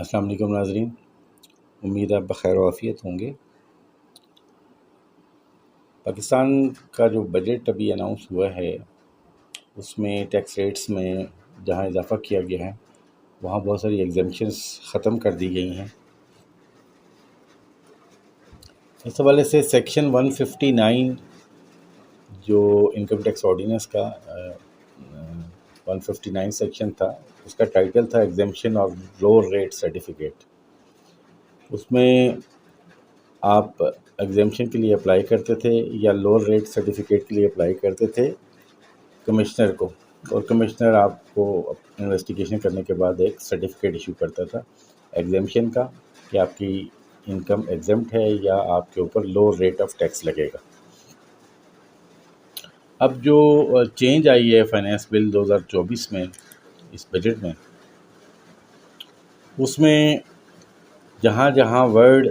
السلام علیکم ناظرین، امید آپ بخیر و عافیت ہوں گے۔ پاکستان کا جو بجٹ ابھی اناؤنس ہوا ہے اس میں ٹیکس ریٹس میں جہاں اضافہ کیا گیا ہے وہاں بہت ساری ایگزمپشنز ختم کر دی گئی ہیں۔ اس حوالے سے سیکشن 159 جو انکم ٹیکس آرڈیننس کا 159 سیکشن تھا، اس کا ٹائٹل تھا exemption of low rate certificate. اس میں آپ ایگزمپشن کے لیے اپلائی کرتے تھے یا لوور ریٹ سرٹیفکیٹ کے لیے اپلائی کرتے تھے کمشنر کو، اور کمشنر آپ کو انویسٹیگیشن کرنے کے بعد ایک سرٹیفکیٹ ایشو کرتا تھا ایگزمپشن کا کہ آپ کی انکم ایگزمپٹ ہے یا آپ کے اوپر لو ریٹ آف ٹیکس لگے گا۔ اب جو چینج آئی ہے فائنانس بل 2024 میں اس بجٹ میں، اس میں جہاں جہاں ورڈ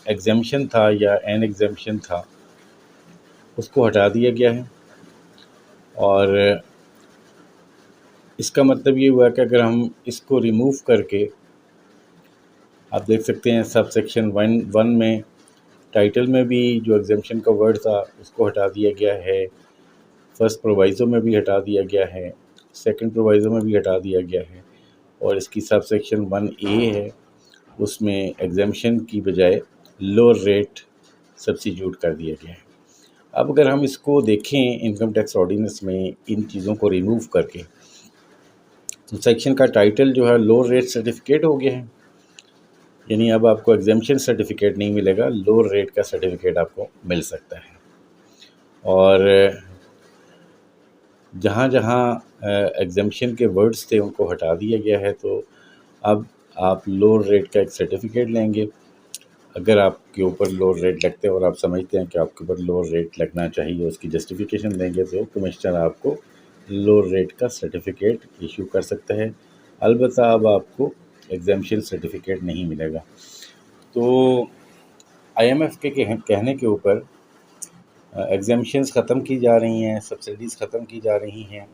ایگزمپشن تھا یا این ایگزمپشن تھا اس کو ہٹا دیا گیا ہے، اور اس کا مطلب یہ ہوا کہ اگر ہم اس کو ریموو کر کے، آپ دیکھ سکتے ہیں سب سیکشن 1 میں ٹائٹل میں بھی جو ایگزمپشن کا ورڈ تھا اس کو ہٹا دیا گیا ہے، فرسٹ پرووائزو میں بھی ہٹا دیا گیا ہے، سیکنڈ پرووائزو میں بھی ہٹا دیا گیا ہے، اور اس کی سب سیکشن 1A ہے، اس میں ایگزمپشن کی بجائے لوور ریٹ سبسٹیٹیوٹ کر دیا گیا ہے۔ اب اگر ہم اس کو دیکھیں انکم ٹیکس آرڈیننس میں ان چیزوں کو ریموو کر کے، تو سیکشن کا ٹائٹل جو ہے لوور ریٹ سرٹیفکیٹ ہو گیا ہے، یعنی اب آپ کو ایگزمپشن سرٹیفکیٹ نہیں ملے گا، لوور ریٹ کا سرٹیفکیٹ آپ کو مل سکتا ہے۔ اور جہاں جہاں ایگزمپشن کے ورڈز تھے ان کو ہٹا دیا گیا ہے، تو اب آپ لوور ریٹ کا ایک سرٹیفکیٹ لیں گے۔ اگر آپ کے اوپر لوور ریٹ لگتے ہیں اور آپ سمجھتے ہیں کہ آپ کے اوپر لوور ریٹ لگنا چاہیے، اس کی جسٹیفیکیشن دیں گے تو کمشنر آپ کو لوور ریٹ کا سرٹیفکیٹ ایشو کر سکتا ہے۔ البتہ اب آپ کو ایگزمپشن سرٹیفکیٹ نہیں ملے گا۔ تو IMF کے کہنے کے اوپر ایگزمپشنز ختم کی جا رہی ہیں، سبسڈیز ختم کی جا رہی ہیں،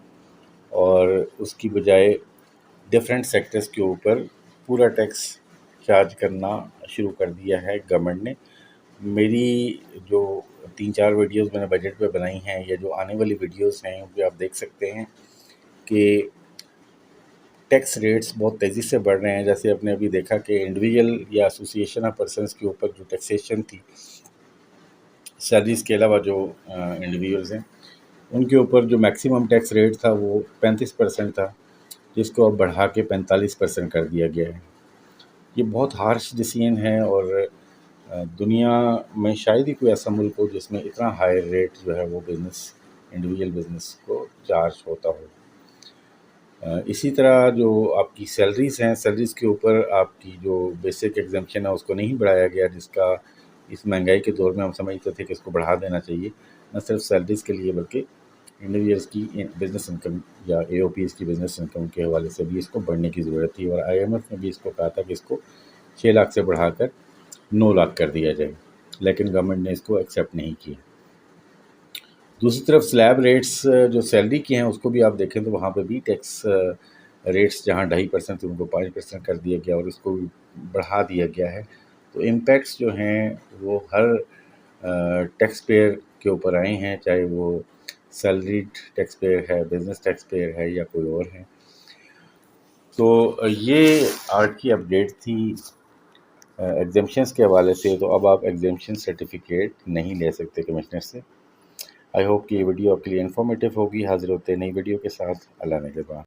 اور اس کی بجائے ڈفرینٹ سیکٹرز کے اوپر پورا ٹیکس چارج کرنا شروع کر دیا ہے گورنمنٹ نے۔ میری جو 3-4 ویڈیوز میں نے بجٹ پہ بنائی ہیں یا جو آنے والی ویڈیوز ہیں ان پہ آپ دیکھ سکتے ہیں کہ ٹیکس ریٹس بہت تیزی سے بڑھ رہے ہیں۔ جیسے آپ نے ابھی دیکھا کہ انڈیویجول یا ایسوسیشن آف پرسنس کے اوپر جو ٹیکسیشن تھی، سیلریز کے علاوہ جو انڈیویجولز ہیں ان کے اوپر جو میکسیمم ٹیکس ریٹ تھا وہ 35% تھا، جس کو اب بڑھا کے 45% کر دیا گیا ہے۔ یہ بہت ہارش ڈیسیژن ہے، اور دنیا میں شاید ہی کوئی ایسا ملک ہو جس میں اتنا ہائی ریٹ جو ہے وہ انڈیویجول بزنس کو چارج ہوتا ہو۔ اسی طرح جو آپ کی سیلریز ہیں، سیلریز کے اوپر آپ کی جو بیسک ایگزمپشن ہے اس کو نہیں بڑھایا گیا، جس کا اس مہنگائی کے دور میں ہم سمجھتے تھے کہ اس کو بڑھا دینا چاہیے، نہ صرف سیلریز کے لیے بلکہ انڈیویجولس کی بزنس انکم یا AOPs کی بزنس انکم کے حوالے سے بھی اس کو بڑھنے کی ضرورت تھی، اور IMF نے بھی اس کو کہا تھا کہ اس کو 6 لاکھ سے بڑھا کر 9 لاکھ کر دیا جائے، لیکن گورنمنٹ نے اس کو ایکسیپٹ نہیں کیا۔ دوسری طرف سلیب ریٹس جو سیلری کی ہیں اس کو بھی آپ دیکھیں تو وہاں پہ بھی ٹیکس ریٹس جہاں 2.5% تھے ان کو 5% کر دیا گیا، اور اس کو بڑھا دیا گیا ہے۔ تو امپیکٹس جو ہیں وہ ہر ٹیکس پیئر کے اوپر آئے ہیں، چاہے وہ سیلریڈ ٹیکس پیئر ہے، بزنس ٹیکس پیئر ہے یا کوئی اور ہے۔ تو یہ آج کی اپڈیٹ تھی ایگزمپشنس کے حوالے سے۔ تو اب آپ ایگزمپشن سرٹیفکیٹ نہیں لے سکتے کمشنر سے۔ آئی ہوپ کہ یہ ویڈیو آپ کے لیے انفارمیٹیو ہوگی۔ حاضر ہوتے ہیں نئی ویڈیو کے ساتھ۔ اللہ نگہبان۔